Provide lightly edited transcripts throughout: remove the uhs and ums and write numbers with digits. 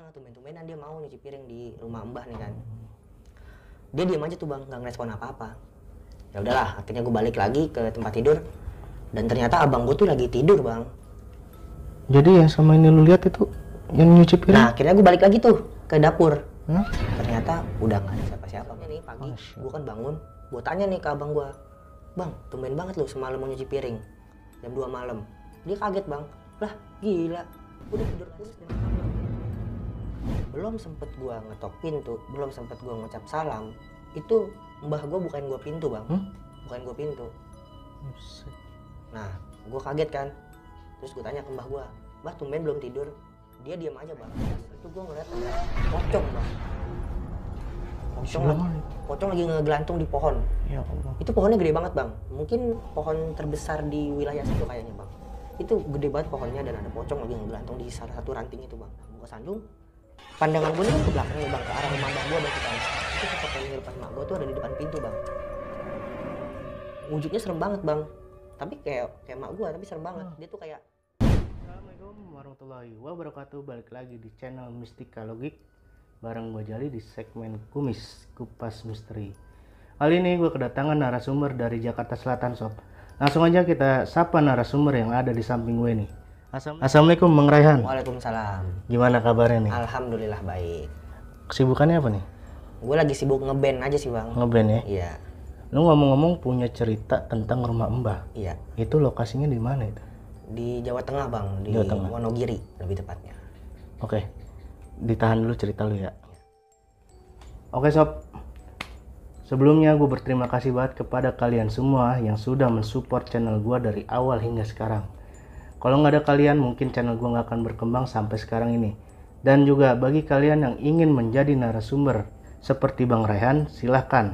bang, tumben-tumbenan dia mau nyuci piring di rumah mbah nih kan. Dia diam aja tuh bang, nggak ngerespon apa-apa. Ya udahlah, akhirnya gue balik lagi ke tempat tidur dan ternyata abang gue tuh lagi tidur bang. Jadi yang sama ini lu lihat itu yang nyuci piring? Nah akhirnya gue balik lagi tuh ke dapur. Ternyata udah nggak ada siapa-siapa. Nih pagi gue kan bangun, gue tanya nih ke abang gue, bang tumben banget lu semalam mau nyuci piring jam 2 malam. Dia kaget bang, lah gila udah tidur terus. Belum sempet gue ngetok pintu, belum sempet gue ngucap salam, itu mbah gue bukain gue pintu bang. Bukain gue pintu. Nah gue kaget kan, terus gue tanya ke mbah gue, mbah tumben belum tidur? Dia diam aja bang. Itu gue ngeliat ada pocong bang. Pocong lagi ngegelantung di pohon. Ya Allah. Itu pohonnya gede banget bang, mungkin pohon terbesar di wilayah situ kayaknya bang. Itu gede banget pohonnya dan ada pocong lagi ngegelantung di salah satu ranting itu bang. Gue sanjung, pandangan gue ini kan ke belakangnya bang, ke arah rumah mbak gue bang. Itu sosok yang depan mak gue tuh ada di depan pintu bang. Wujudnya serem banget bang, tapi kayak mak gue tapi serem banget. Dia tuh kayak. Assalamualaikum warahmatullahi wabarakatuh. Balik lagi di channel Mistika Logik bareng gue Jali di segmen Kupas Misteri. Kali ini gue kedatangan narasumber dari Jakarta Selatan sob. Langsung aja kita sapa narasumber yang ada di samping gue nih. Assalamualaikum Bang Raihan. Waalaikumsalam. Gimana kabarnya nih? Alhamdulillah baik. Kesibukannya apa nih? Gue lagi sibuk ngeband aja sih bang. Ngeband ya? Iya. Lu ngomong-ngomong punya cerita tentang rumah Mbah. Iya. Itu lokasinya di mana itu? Di Jawa Tengah bang, di Jawa Tengah. Wonogiri lebih tepatnya. Oke, ditahan dulu cerita lu ya. Oke sob, sebelumnya gue berterima kasih banget kepada kalian semua yang sudah mensupport channel gue dari awal hingga sekarang. Kalau nggak ada kalian mungkin channel gue nggak akan berkembang sampai sekarang ini. Dan juga bagi kalian yang ingin menjadi narasumber seperti Bang Raihan, silahkan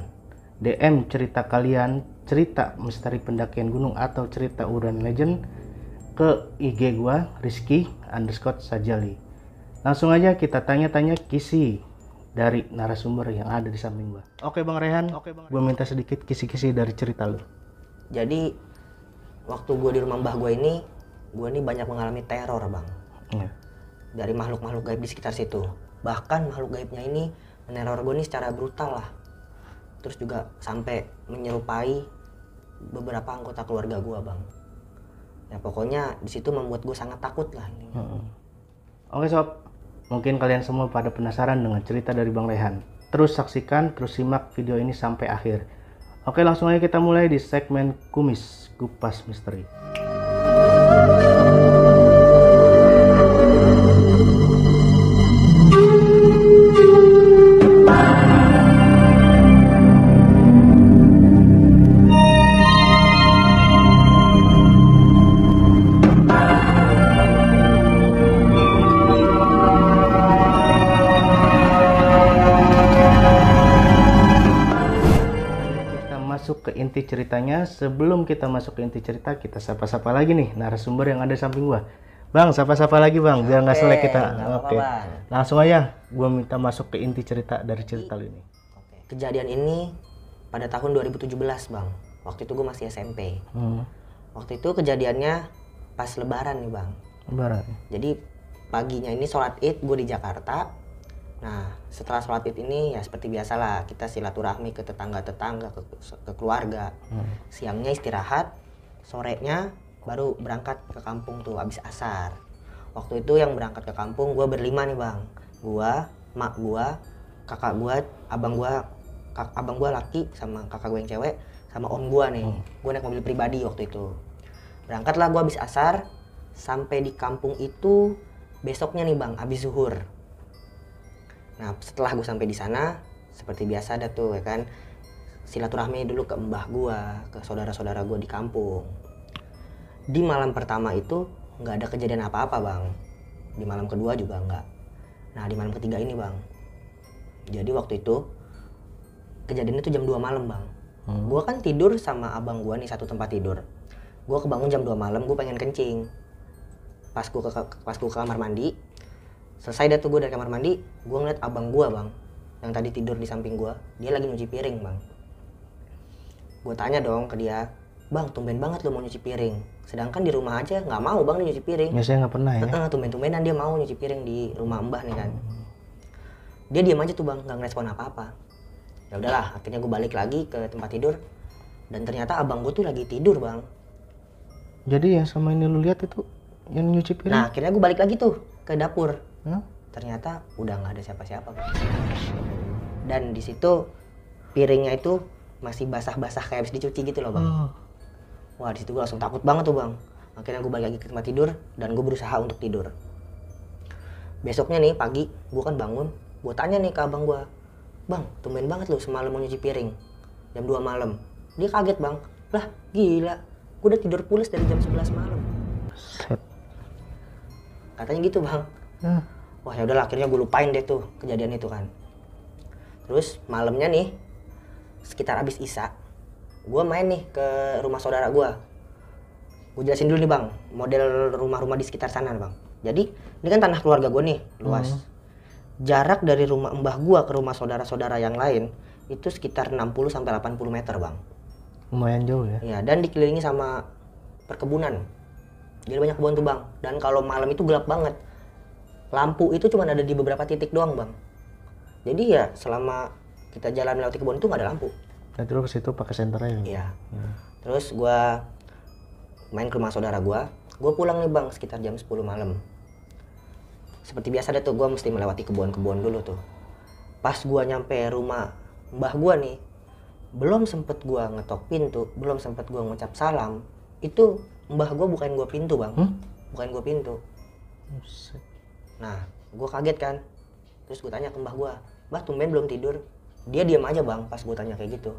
DM cerita kalian, cerita misteri pendakian gunung atau cerita urban legend ke IG gua Rizky_Sajali. Langsung aja kita tanya-tanya kisi dari narasumber yang ada di samping gua. Oke Bang Raihan, gua minta sedikit kisi-kisi dari cerita lu. Jadi waktu gue di rumah mbah gue ini banyak mengalami teror bang. Iya. Dari makhluk-makhluk gaib di sekitar situ. Bahkan makhluk gaibnya ini meneror gue ini secara brutal lah. Terus juga sampai menyerupai beberapa anggota keluarga gue bang. Ya pokoknya di situ membuat gue sangat takut lah. Oke sob, mungkin kalian semua pada penasaran dengan cerita dari Bang Raihan. Terus saksikan, terus simak video ini sampai akhir. Oke langsung aja kita mulai di segmen Kupas Misteri. Masuk ke inti ceritanya. Sebelum kita masuk ke inti cerita, kita sapa-sapa lagi nih narasumber yang ada di samping gua. Bang, sapa-sapa lagi bang, biar nggak selek kita. Oke. Langsung aja, gua minta masuk ke inti cerita dari cerita lu ini. Kejadian ini pada tahun 2017 bang. Waktu itu gue masih SMP. Waktu itu kejadiannya pas Lebaran nih bang. Lebaran. Jadi paginya ini sholat Id gue di Jakarta. Nah setelah sholat Id ini ya seperti biasalah kita silaturahmi ke tetangga-tetangga, ke keluarga. Siangnya istirahat, sorenya baru berangkat ke kampung tuh abis asar. Waktu itu yang berangkat ke kampung gue berlima nih bang. Gue, mak gue, kakak gue, abang gue laki sama kakak gue yang cewek sama om gue nih. Gue naik mobil pribadi waktu itu. Berangkatlah gue abis asar, sampai di kampung itu besoknya nih bang abis zuhur. Nah setelah gue sampai di sana seperti biasa ada tuh ya kan silaturahmi dulu ke mbah gue, ke saudara-saudara gue di kampung. Di malam pertama itu nggak ada kejadian apa-apa bang. Di malam kedua juga nggak. Nah di malam ketiga ini bang, jadi waktu itu kejadiannya tuh jam 2 malam bang. Gue kan tidur sama abang gue nih satu tempat tidur. Gue kebangun jam 2 malam, gue pengen kencing. Pas gue ke kamar mandi, selesai dah tuh gue dari kamar mandi, gue ngeliat abang gue bang, yang tadi tidur di samping gue, dia lagi nyuci piring bang. Gue tanya dong ke dia, bang tumben banget lo mau nyuci piring, sedangkan di rumah aja nggak mau bang dia nyuci piring. Biasanya nggak pernah ya? Tumben-tumbenan dia mau nyuci piring di rumah mbah nih kan. Dia diam aja tuh bang, nggak ngerespon apa-apa. Ya udahlah, akhirnya gue balik lagi ke tempat tidur dan ternyata abang gue tuh lagi tidur bang. Jadi yang sama ini lu lihat itu yang nyuci piring? Nah akhirnya gue balik lagi tuh ke dapur. Hah? Ternyata udah nggak ada siapa-siapa bang. Dan di situ piringnya itu masih basah-basah kayak habis dicuci gitu loh bang. Wah di situ gue langsung takut banget tuh bang. Akhirnya gue balik lagi ke tempat tidur dan gue berusaha untuk tidur. Besoknya nih pagi gue kan bangun, gue tanya nih ke abang gue, bang tumben banget lu semalam mau nyuci piring jam 2 malam. Dia kaget bang, lah gila, gue udah tidur pulas dari jam 11 malam. Set. Katanya gitu bang. Wah ya udahlah, akhirnya gue lupain deh tuh kejadian itu kan. Terus malamnya nih sekitar abis isya, gue main nih ke rumah saudara gue. Gue jelasin dulu nih bang, model rumah-rumah di sekitar sana bang. Jadi ini kan tanah keluarga gue nih, luas. Jarak dari rumah mbah gue ke rumah saudara-saudara yang lain itu sekitar 60-80 meter bang. Lumayan jauh ya? Ya, dan dikelilingi sama perkebunan. Jadi banyak kebun tuh bang. Dan kalau malam itu gelap banget. Lampu itu cuma ada di beberapa titik doang bang. Jadi ya selama kita jalan melewati kebun itu nggak ada lampu. Nah terus ke situ pakai senter aja? Iya. Terus gue main ke rumah saudara gue pulang nih bang sekitar jam 10 malam. Seperti biasa deh tuh gue mesti melewati kebun-kebun dulu tuh. Pas gue nyampe rumah mbah gue nih, belum sempet gue ngetok pintu, belum sempet gue ngucap salam, itu mbah gue bukain gue pintu bang. Bukain gue pintu. Nah gue kaget kan. Terus gue tanya ke mbah gue, mbah tumben belum tidur? Dia diam aja bang pas gue tanya kayak gitu.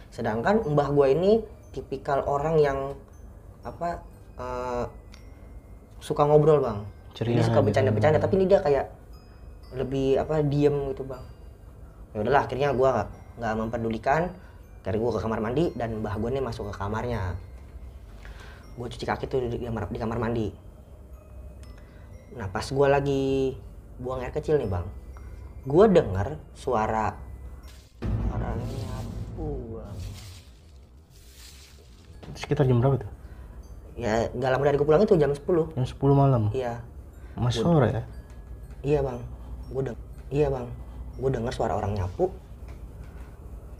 Sedangkan mbah gue ini tipikal orang yang apa suka ngobrol bang. Dia suka bercanda-bercanda gitu. Tapi ini dia kayak lebih apa diem gitu bang. Ya udahlah akhirnya gue nggak memperdulikan. Akhirnya gue ke kamar mandi dan mbah gue nih masuk ke kamarnya. Gue cuci kaki tuh di kamar mandi. Nah pas gue lagi buang air kecil nih bang, gue dengar suara nyapu bang. Sekitar jam berapa tuh? Ya nggak lama dari gue pulang itu jam 10. Jam 10 malam? Iya. Masih sore ya? Iya bang. Gue dengar suara orang nyapu.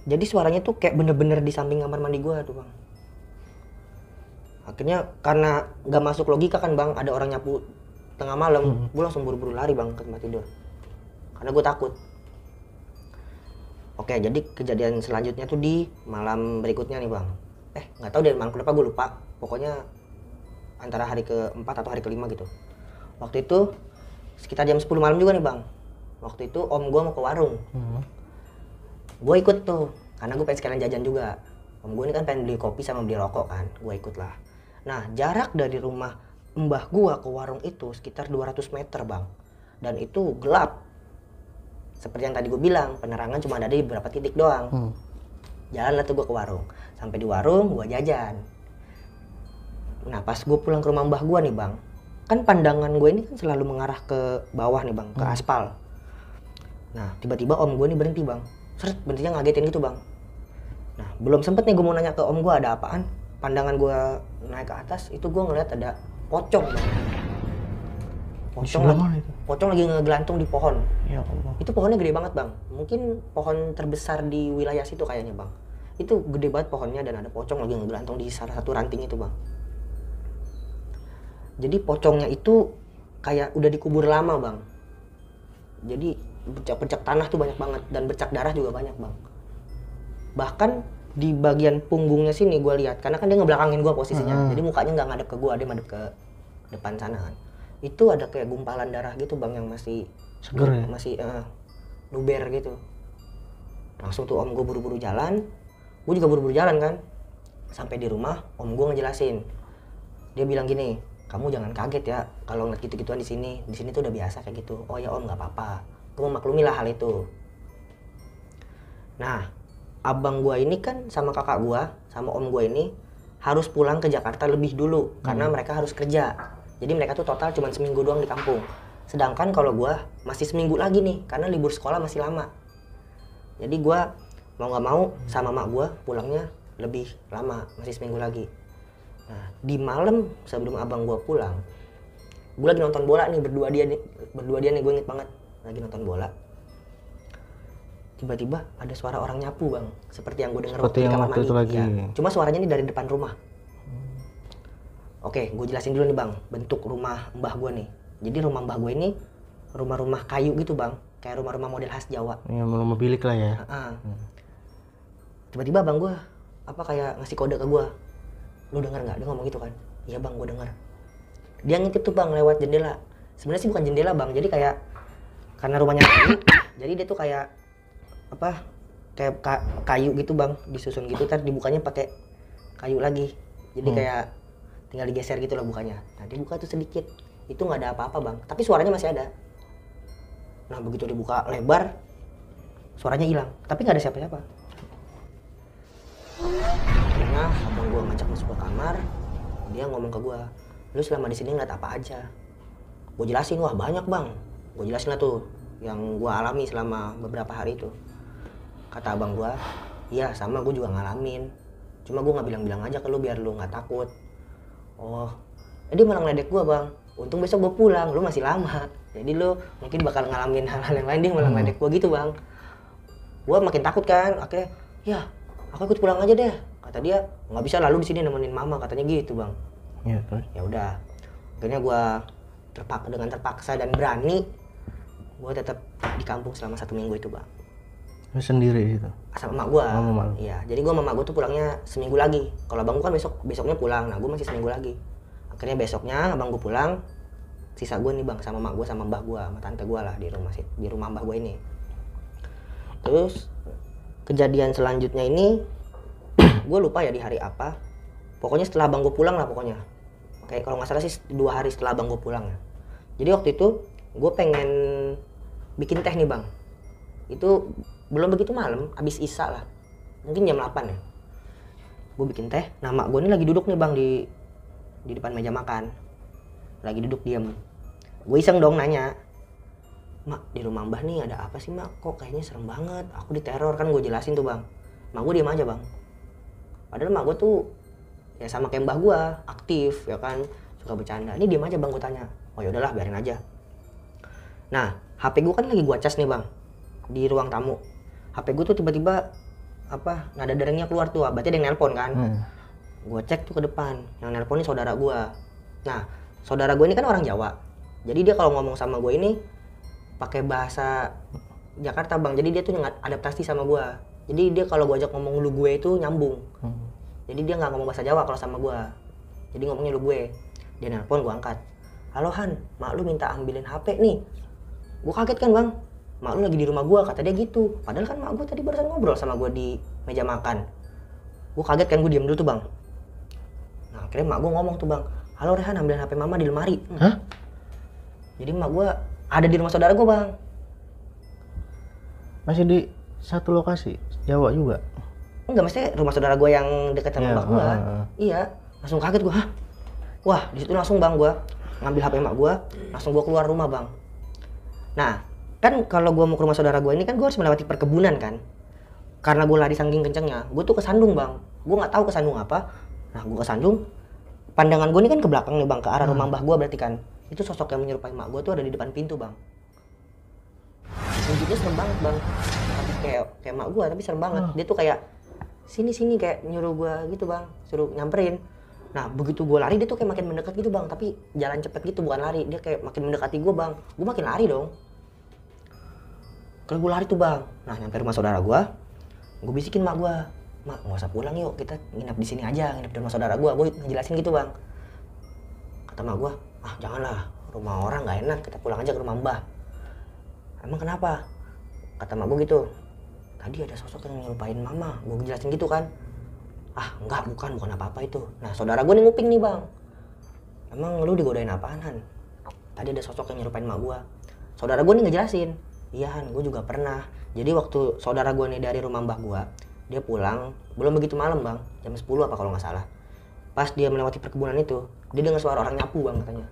Jadi suaranya tuh kayak bener-bener di samping kamar mandi gue tuh bang. Akhirnya karena nggak masuk logika kan bang, ada orang nyapu tengah malam, gue langsung buru-buru lari bang ke tempat tidur. Karena gue takut. Oke, jadi kejadian selanjutnya tuh di malam berikutnya nih bang. Nggak tahu dari malam kenapa gue lupa. Pokoknya antara hari ke-4 atau hari ke-5 gitu. Waktu itu sekitar jam 10 malam juga nih bang. Waktu itu om gue mau ke warung. Gue ikut tuh, karena gue pengen sekalian jajan juga. Om gue ini kan pengen beli kopi sama beli rokok kan, gue ikut lah. Nah jarak dari rumah mbah gue ke warung itu sekitar 200 meter bang. Dan itu gelap. Seperti yang tadi gue bilang, penerangan cuma ada di beberapa titik doang. Jalan lah tuh gue ke warung. Sampai di warung gue jajan. Nah pas gue pulang ke rumah mbah gue nih bang, kan pandangan gue ini kan selalu mengarah ke bawah nih bang, ke aspal. Nah tiba-tiba om gue nih berhenti bang. Seret, berhentinya ngagetin gitu bang. Nah belum sempet nih gue mau nanya ke om gue ada apaan. Pandangan gue naik ke atas, itu gue ngeliat ada pocong bang. Pocong lagi ngegelantung di pohon. Ya Allah. Itu pohonnya gede banget bang. Mungkin pohon terbesar di wilayah situ kayaknya bang. Itu gede banget pohonnya dan ada pocong lagi ngegelantung di salah satu ranting itu bang. Jadi pocongnya itu kayak udah dikubur lama bang. Jadi bercak-bercak tanah tuh banyak banget dan bercak darah juga banyak bang. Bahkan di bagian punggungnya sini gue lihat, karena kan dia ngebelakangin gue posisinya. Jadi mukanya nggak ngadep ke gue, dia ngadep ke depan sana kan. Itu ada kayak gumpalan darah gitu bang yang masih seger ya? Masih luber gitu. Langsung tuh om gue buru-buru jalan. Gue juga buru-buru jalan kan. Sampai di rumah om gue ngejelasin. Dia bilang gini, kamu jangan kaget ya kalau ngeliat gitu-gituan di sini. Di sini tuh udah biasa kayak gitu. Oh ya om, nggak apa-apa. Gue memaklumi lah hal itu. Nah, abang gue ini kan sama kakak gue, sama om gue ini harus pulang ke Jakarta lebih dulu karena mereka harus kerja. Jadi mereka tuh total cuma seminggu doang di kampung. Sedangkan kalau gue masih seminggu lagi nih karena libur sekolah masih lama. Jadi gue mau nggak mau sama mak gue pulangnya lebih lama, masih seminggu lagi. Nah, di malam sebelum abang gue pulang, gue lagi nonton bola nih berdua dia nih gue inget banget lagi nonton bola. tiba-tiba ada suara orang nyapu bang, seperti yang gue dengar Seperti waktu di yang kamar waktu mandi. itu lagi. Ya. Cuma suaranya ini dari depan rumah. Oke, gue jelasin dulu nih bang, bentuk rumah mbah gue nih. Jadi rumah mbah gue ini rumah-rumah kayu gitu bang, kayak rumah-rumah model khas Jawa. Ya, rumah bilik lah ya. Tiba-tiba bang gue kayak ngasih kode ke gue, lu dengar nggak? Dia ngomong gitu kan. Iya bang, gue dengar. Dia ngintip tuh bang lewat jendela. Sebenarnya sih bukan jendela bang, jadi kayak karena rumahnya kayu, jadi dia tuh kayak kayu gitu bang, disusun gitu, ntar dibukanya pakai kayu lagi. Jadi kayak tinggal digeser gitu loh bukanya. Nah dia buka tuh sedikit, itu nggak ada apa-apa bang, tapi suaranya masih ada. Nah begitu dibuka lebar, suaranya hilang, tapi nggak ada siapa-siapa. Akhirnya abang gue ngajak masuk ke kamar, dia ngomong ke gue, lu selama di sini ngeliat apa aja? Gue jelasin, wah banyak bang. Gue jelasin lah tuh yang gue alami selama beberapa hari itu. Kata abang gue, iya sama gue juga ngalamin. Cuma gue nggak bilang-bilang aja ke lu biar lu nggak takut. Oh, dia malah ngeledek gue bang. Untung besok gue pulang, lu masih lama. Jadi lu mungkin bakal ngalamin hal-hal yang lain, dia malah ngeledek gue gitu bang. Gue makin takut kan, akhirnya, ya aku ikut pulang aja deh. Kata dia, nggak bisa lalu di sini nemenin mama, katanya gitu bang. Iya terus. Ya udah, akhirnya gue dengan terpaksa dan berani, gue tetap di kampung selama 1 minggu itu bang. Lu sendiri itu? Sama emak gue. Oh, mama. Iya, jadi gue sama emak gue tuh pulangnya seminggu lagi. Kalau abang gue kan besoknya pulang, nah gue masih seminggu lagi. Akhirnya besoknya abang gue pulang, sisa gue nih bang sama emak gue sama mbah gue sama tante gue lah di rumah mbah gue ini. Terus kejadian selanjutnya ini gue lupa ya di hari apa. Pokoknya setelah abang gue pulang lah pokoknya. Kayak kalau nggak salah sih 2 hari setelah abang gue pulang ya. Jadi waktu itu gue pengen bikin teh nih bang. Itu belum begitu malam, abis isya lah, mungkin jam 8 ya. Gue bikin teh, nah mak gue ini lagi duduk nih bang di depan meja makan, lagi duduk diem. Gue iseng dong nanya, mak di rumah mbah nih ada apa sih mak? Kok kayaknya serem banget, aku diteror. Kan gue jelasin tuh bang. Mak gue diem aja bang. Padahal mak gue tuh ya sama kayak mbah gue, aktif ya kan, suka bercanda. Ini diem aja bang, gue tanya. Oh yaudahlah biarin aja. Nah HP gue kan lagi gue cas nih bang di ruang tamu. HP gue tuh tiba-tiba nada deringnya keluar tuh, berarti ada yang nelpon kan. Gue cek tuh ke depan, yang nelpon ini saudara gue. Nah saudara gue ini kan orang Jawa, jadi dia kalau ngomong sama gue ini pakai bahasa Jakarta bang. Jadi dia tuh adaptasi sama gue. Jadi dia kalau gue ajak ngomong lu gue itu nyambung. Jadi dia nggak ngomong bahasa Jawa kalau sama gue. Jadi ngomongnya lu gue. Dia nelpon, gue angkat. Halo Han, mak lu minta ambilin HP nih. Gue kaget kan bang. Mak lu lagi di rumah gue, kata dia gitu. Padahal kan mak gue tadi barusan ngobrol sama gue di meja makan. Gue kaget kan, gue diem dulu tuh bang. Nah akhirnya mak gue ngomong tuh bang, halo Rehan, ambilin HP mama di lemari. Hah? Jadi mak gue ada di rumah saudara gue bang. Masih di satu lokasi, Jawa juga? Enggak, maksudnya rumah saudara gue yang dekat sama mbak gue. Iya, langsung kaget gue, hah? Wah di situ langsung bang gue ngambil HP mak gue, langsung gue keluar rumah bang. Nah kan kalau gue mau ke rumah saudara gue ini kan gue harus melewati perkebunan kan. Karena gue lari saking kencengnya, gue tuh kesandung bang. Gue nggak tahu kesandung apa. Nah gue kesandung, pandangan gue ini kan ke belakang nih bang, ke arah rumah mbah gue berarti kan. Itu sosok yang menyerupai mak gue tuh ada di depan pintu bang. Wujudnya serem banget bang, tapi kayak mak gue tapi serem banget. Dia tuh kayak sini kayak nyuruh gue gitu bang, suruh nyamperin. Nah begitu gue lari dia tuh kayak makin mendekat gitu bang, tapi jalan cepet gitu bukan lari. Dia kayak makin mendekati gue bang, gue makin lari dong. Kalau gue lari tuh bang, nah nyampe rumah saudara gue bisikin mak gue, mak nggak usah pulang yuk, kita nginep di sini aja, nginep di rumah saudara gue ngejelasin gitu bang. Kata mak gue, ah janganlah, rumah orang nggak enak, kita pulang aja ke rumah mbah. Emang kenapa? Kata mak gue gitu, tadi ada sosok yang nyerupain mama, gue jelasin gitu kan. Ah enggak, bukan apa-apa itu. Nah saudara gue nih nguping nih bang, emang lu digodain apaan Han? Tadi ada sosok yang nyerupain mak gue. Saudara gue nih ngejelasin, iya Han, gue juga pernah. Jadi waktu saudara gue nih dari rumah mbah gue, dia pulang, belum begitu malam bang, jam 10 apa kalau nggak salah. Pas dia melewati perkebunan itu, dia dengar suara orang nyapu bang katanya.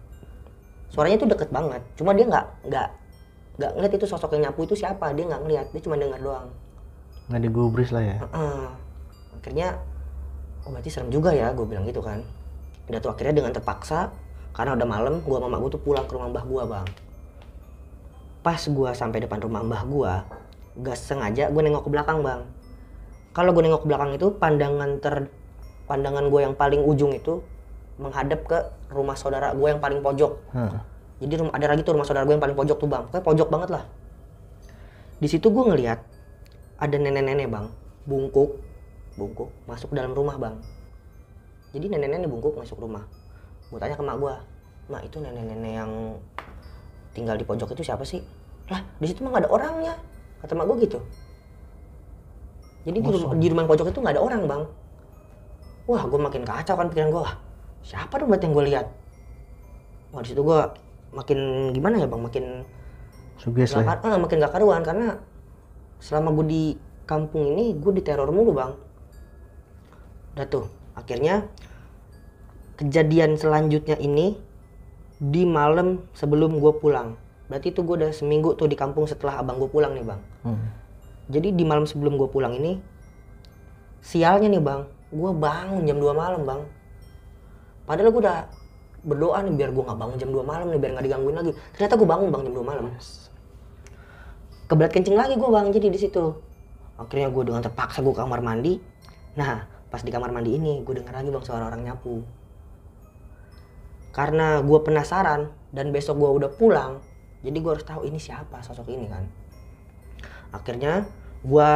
Suaranya tuh deket banget, cuma dia nggak ngeliat itu sosok yang nyapu itu siapa, dia nggak ngeliat, dia cuma dengar doang. Nggak digubris lah ya? Akhirnya, oh berarti serem juga ya, gue bilang gitu kan. Udah tuh akhirnya dengan terpaksa, karena udah malam, gue sama mak gue tuh pulang ke rumah mbah gue bang. Pas gue sampai depan rumah mbah gue, gak sengaja gue nengok ke belakang bang. Kalau gue nengok ke belakang itu pandangan gue yang paling ujung itu menghadap ke rumah saudara gue yang paling pojok. Jadi ada lagi tuh rumah saudara gue yang paling pojok tuh bang, kayak pojok banget lah. Di situ gue ngelihat ada nenek-nenek bang, bungkuk masuk ke dalam rumah bang. Jadi nenek-nenek bungkuk masuk rumah. Gue tanya ke mak gue, mak itu nenek-nenek yang tinggal di pojok itu siapa sih? Lah di situ mah gak ada orangnya, kata mak gue gitu. Jadi di rumah yang pojok itu gak ada orang bang. Wah gue makin kacau kan pikiran gue, siapa dong buat yang gue lihat? Wah di situ gue makin gimana ya bang, makin suges lah. Makin gak karuan karena selama gue di kampung ini gue diteror mulu bang. Udah tuh akhirnya kejadian selanjutnya ini di malam sebelum gue pulang. Berarti itu gue udah seminggu tuh di kampung setelah abang gue pulang nih bang. Jadi di malam sebelum gue pulang ini sialnya nih bang, gue bangun jam 2 malam bang. Padahal gue udah berdoa nih biar gue nggak bangun jam 2 malam nih, biar nggak digangguin lagi. Ternyata gue bangun bang jam 2 malam. Kebelet kencing lagi gue bang, jadi di situ. Akhirnya gue dengan terpaksa gue ke kamar mandi. Nah pas di kamar mandi ini gue denger lagi bang suara orang nyapu. Karena gue penasaran dan besok gue udah pulang, jadi gue harus tahu ini siapa sosok ini kan. Akhirnya gue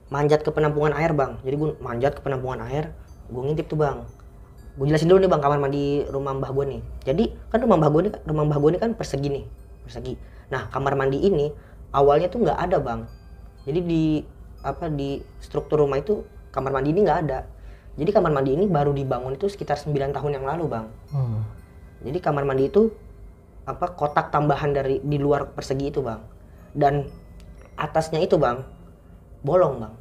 manjat ke penampungan air bang. Jadi gue manjat ke penampungan air, gue ngintip tuh bang. Gue jelasin dulu nih bang kamar mandi rumah mbah gue nih. Jadi kan rumah mbah gue ini kan persegi nih, persegi. Nah kamar mandi ini awalnya tuh nggak ada bang. Jadi di struktur rumah itu kamar mandi ini nggak ada. Jadi kamar mandi ini baru dibangun itu sekitar 9 tahun yang lalu bang. Jadi kamar mandi itu kotak tambahan dari di luar persegi itu bang. Dan atasnya itu bang bolong bang,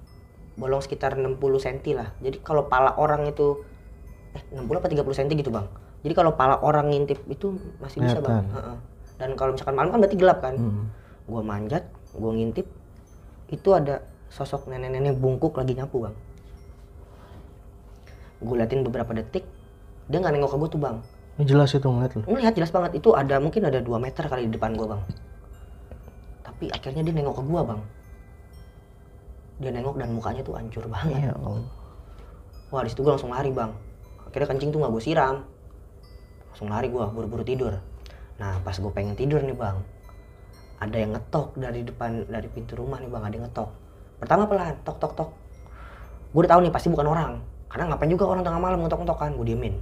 bolong sekitar 60 cm lah. Jadi kalau pala orang itu 60 apa 30 cm gitu bang. Jadi kalau pala orang ngintip itu masih bisa bang. Dan kalau misalkan malam kan berarti gelap kan. Gue manjat, gue ngintip, itu ada sosok nenek-nenek bungkuk lagi nyapu bang. Gue liatin beberapa detik, dia nggak nengok ke gue tuh bang. Ini jelas itu ngeliat lo? Ngeliat jelas banget, itu ada mungkin ada 2 meter kali di depan gue bang. Tapi akhirnya dia nengok ke gue bang. Dia nengok dan mukanya tuh hancur banget. Ya Allah. Wah di situ gue langsung lari bang. Akhirnya kencing tuh nggak gue siram, langsung lari gue buru-buru tidur. Nah pas gue pengen tidur nih bang, ada yang ngetok dari pintu rumah nih bang, ada yang ngetok. Pertama pelan, tok tok tok. Gue udah tahu nih pasti bukan orang, karena ngapain juga orang tengah malam ngetok-ngetok kan. Gue diemin.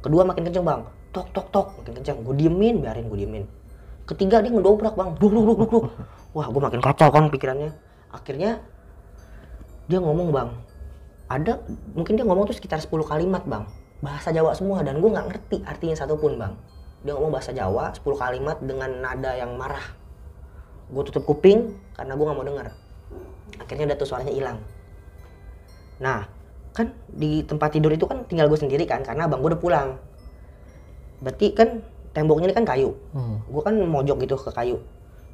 Kedua makin kenceng bang, tok tok tok, makin kenceng. Gue diemin, biarin gue diemin. Ketiga dia ngedobrak bang, duk duk duk duk. Wah gue makin kacau kan pikirannya. Akhirnya dia ngomong bang, mungkin dia ngomong tuh sekitar 10 kalimat bang, bahasa Jawa semua, dan gue nggak ngerti artinya satupun bang. Dia ngomong bahasa Jawa 10 kalimat dengan nada yang marah. Gue tutup kuping karena gue nggak mau denger. Akhirnya tuh suaranya hilang. Nah kan di tempat tidur itu kan tinggal gue sendiri kan, karena abang gue udah pulang. Berarti kan temboknya ini kan kayu. Gue kan mojok gitu ke kayu.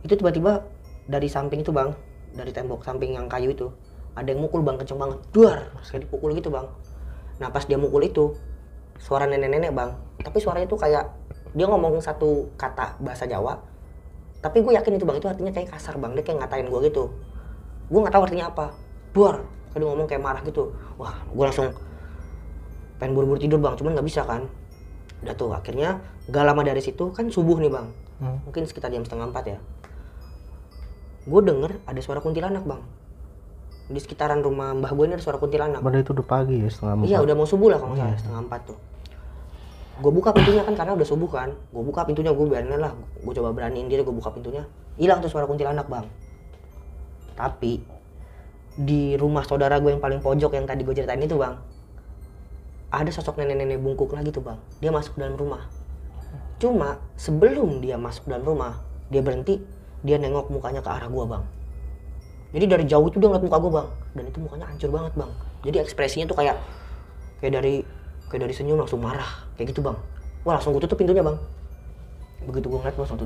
Itu tiba-tiba dari samping itu bang, dari tembok samping yang kayu itu, ada yang mukul bang, kenceng banget, duar, kayak dipukul gitu bang. Nah pas dia mukul itu, suara nenek-nenek bang, tapi suaranya tuh kayak dia ngomong satu kata bahasa Jawa, tapi gue yakin itu bang, itu artinya kayak kasar bang, dia kayak ngatain gue gitu. Gue nggak tahu artinya apa, duar, kayak dia ngomong kayak marah gitu. Wah gue langsung pengen buru-buru tidur bang, cuman nggak bisa kan. Udah tuh akhirnya gak lama dari situ kan subuh nih bang, mungkin sekitar jam 3:30 ya. Gue denger ada suara kuntilanak bang. Di sekitaran rumah mbah gue ini ada suara kuntilanak. Padahal itu udah pagi ya, 3:30. Iya udah mau subuh lah kalau nggak salah, 3:30 tuh. Gue buka pintunya kan karena udah subuh kan. Gue buka pintunya, gue biarin lah. Gue coba beraniin diri, gue buka pintunya. Hilang tuh suara kuntilanak bang. Tapi di rumah saudara gue yang paling pojok yang tadi gue ceritain itu bang, ada sosok nenek-nenek bungkuk lagi tuh bang. Dia masuk dalam rumah. Cuma sebelum dia masuk dalam rumah, dia berhenti. Dia nengok mukanya ke arah gua bang. Jadi dari jauh itu dia ngeliat muka gua bang, dan itu mukanya hancur banget bang. Jadi ekspresinya tuh kayak dari senyum langsung marah, kayak gitu bang. Wah langsung gua tutup pintunya bang. Begitu gua ngeliat langsung gua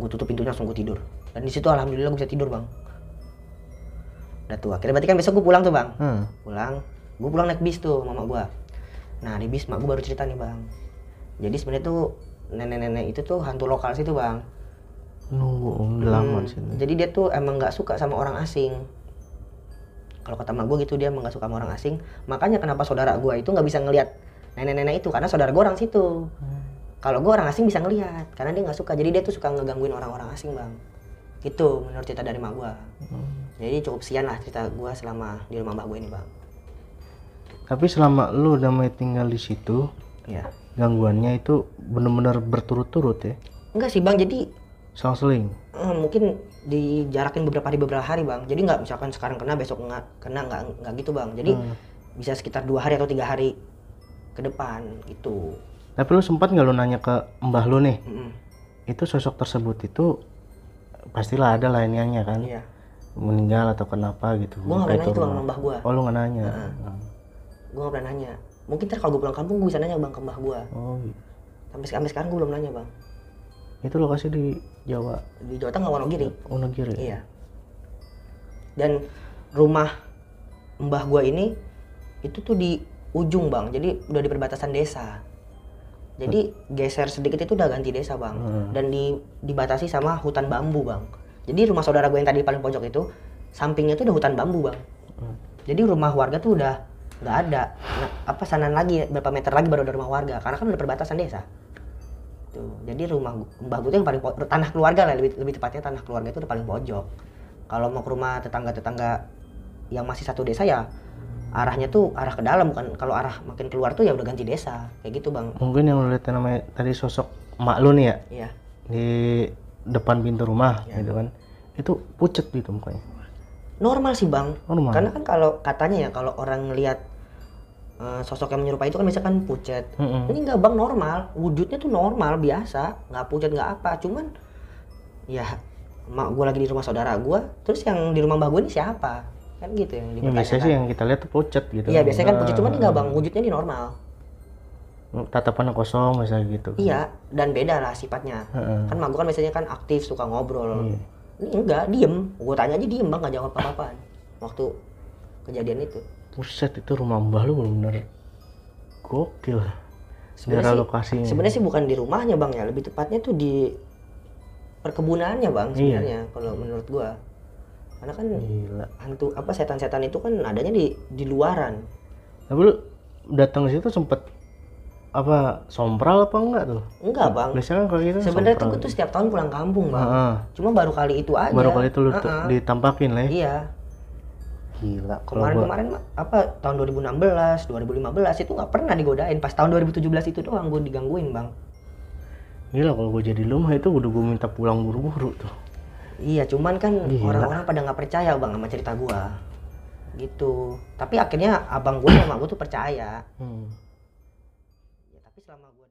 tutup pintunya, langsung gua tidur. Dan di situ alhamdulillah gua bisa tidur bang. Udah tuh akhirnya berarti kan besok gua pulang tuh bang. Gua pulang naik bis tuh mama gua. Nah di bis mak gua baru cerita nih bang. Jadi sebenarnya tuh nenek-nenek itu tuh hantu lokal situ bang. Nunggu udah lama di sini. Jadi dia tuh emang nggak suka sama orang asing. Kalau kata mak gue gitu, dia emang nggak suka sama orang asing. Makanya kenapa saudara gue itu nggak bisa ngelihat nenek-nenek itu, karena saudara gue orang situ. Kalau gue orang asing bisa ngelihat, karena dia nggak suka. Jadi dia tuh suka ngegangguin orang-orang asing, bang. Gitu menurut cerita dari mak gue. Jadi cukup sian lah cerita gue selama di rumah mbak gue ini, bang. Tapi selama lu udah mulai tinggal di situ, Iya. gangguannya itu bener-bener berturut-turut ya? Enggak sih, bang. Jadi Selang-seling. mungkin dijarakin beberapa hari bang. Jadi nggak misalkan sekarang kena besok nggak kena, nggak gitu bang. Jadi bisa sekitar 2 hari atau 3 hari ke depan gitu. Tapi lu sempat nggak lu nanya ke mbah lu nih? Mm-mm. Itu sosok tersebut itu pastilah ada lah iniannya kan? Iya. Meninggal atau kenapa gitu? Gue nggak pernah nanya itu bang rumah. sama mbah gue. Oh lu nggak nanya? Gue nggak pernah nanya. Mungkin ntar kalau gue pulang kampung gue bisa nanya bang ke mbah gue. Oh gitu. Sampai sekarang gue belum nanya bang. Itu lokasi di Jawa? Di Jawa Tengah, Wonogiri. Wonogiri? Iya. Dan rumah mbah gue ini itu tuh di ujung bang. Jadi udah di perbatasan desa. Jadi geser sedikit itu udah ganti desa bang. Dan dibatasi sama hutan bambu bang. Jadi rumah saudara gue yang tadi paling pojok itu sampingnya tuh udah hutan bambu bang. Jadi rumah warga tuh udah nggak ada. Nah, sanan lagi berapa meter lagi baru ada rumah warga. Karena kan udah perbatasan desa. Tuh. Jadi rumah mbah gue tuh yang paling tanah keluarga lah, lebih tepatnya tanah keluarga itu udah paling pojok. Kalau mau ke rumah tetangga-tetangga yang masih satu desa ya arahnya tuh arah ke dalam, bukan kalau arah makin keluar tuh ya udah ganti desa kayak gitu bang. Mungkin yang lu lihat namanya tadi sosok emak lu nih ya? Iya. Di depan pintu rumah gitu kan? Itu pucet gitu mukanya? Normal sih bang. Normal. Karena kan kalau katanya ya kalau orang ngelihat sosok yang menyerupai itu kan biasanya kan pucet. Ini enggak bang, normal, wujudnya tuh normal biasa, nggak pucet nggak apa, cuman ya mak gue lagi di rumah saudara gue, terus yang di rumah mbah gue ini siapa, kan gitu yang Ya, biasanya sih yang kita lihat tuh pucet gitu. Iya biasanya kan pucet, cuman ini nggak bang, wujudnya ini normal. Tatapannya kosong misalnya gitu. Iya, dan beda lah sifatnya. Kan mak gue kan biasanya kan aktif, suka ngobrol. Ini enggak, diem, gue tanya aja diem bang, nggak jawab apa-apaan waktu kejadian itu. Buset, itu rumah mbah lu bener-bener gokil. Secara lokasinya. Sebenarnya sih bukan di rumahnya bang ya, lebih tepatnya tuh di perkebunannya bang sebenarnya kalau menurut gua. Karena kan gila. hantu setan-setan itu kan adanya di luaran. Tapi lu datang ke situ sempet sompral apa enggak tuh? Enggak bang. Biasanya kan kalau gitu sebenarnya tuh gua tuh setiap tahun pulang kampung bang. Cuma baru kali itu aja. Baru kali itu lu ditampakin lah ya? Iya. Gila. Kemarin tahun 2016, 2015 itu nggak pernah digodain. Pas tahun 2017 itu doang gue digangguin bang. Gila, kalau gue jadi lu mah itu udah gue minta pulang buru-buru tuh. Iya, cuman kan orang-orang pada nggak percaya bang sama cerita gue. Gitu. Tapi akhirnya abang gue sama gue tuh percaya. Ya, tapi selama gue